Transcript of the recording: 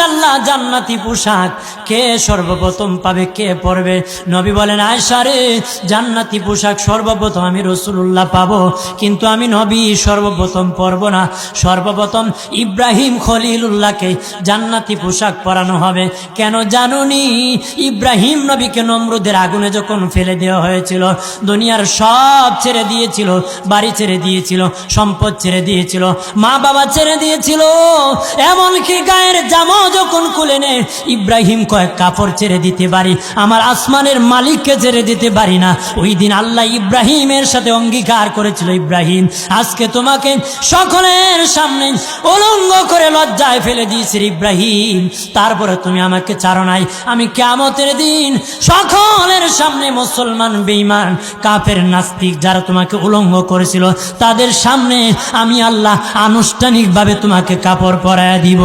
আল্লাহ জান্নাতি পোশাক কে সর্বপ্রথম পাবে, কে পরবে? নবী বলেন, আয়েশা রে, জান্নাতি পোশাক সর্বপ্রথম আমি রাসূলুল্লাহ পাবো, কিন্তু আমি নবী সর্বপ্রথম পরব না। সর্বপ্রথম ইব্রাহিম খলিলুল্লাহকে জান্নাতি পোশাক পরানো হবে। কেন জানুনি? ইব্রাহিম নবীকে নমরুদের আগুনে যখন ফেলে দেওয়া হয়েছিল, দুনিয়ার সব ছেড়ে দিয়েছিল, বাড়ি ছেড়ে দিয়েছিল, সম্পদ ছেড়ে দিয়েছিল, মা বাবা ছেড়ে দিয়েছিল, এমনকি গায়ের জামা যখন খুলে নেয়, ইব্রাহিম কয়েক কাপড় ছেড়ে দিতে পারি, আমার আসমানের মালিককে ছেড়ে দিতে পারি না। ওই দিন আল্লাহ ইব্রাহিমের সাথে অঙ্গীকার করেছিল, ইব্রাহিম আজকে তোমাকে সকলের সামনে উলঙ্গ করে লজ্জায় ফেলে দিয়েছি ইব্রাহিম, তারপরে তুমি আমাকে ছাড়ো নাই। আমি কিয়ামতের দিন সকলের সামনে মুসলমান, বেঈমান, কাফের, নাস্তিক যারা তোমাকে উলঙ্গ করেছিল তাদের সামনে আমি আল্লাহ আনুষ্ঠানিকভাবে তোমাকে কাপড় পরায়া দিব।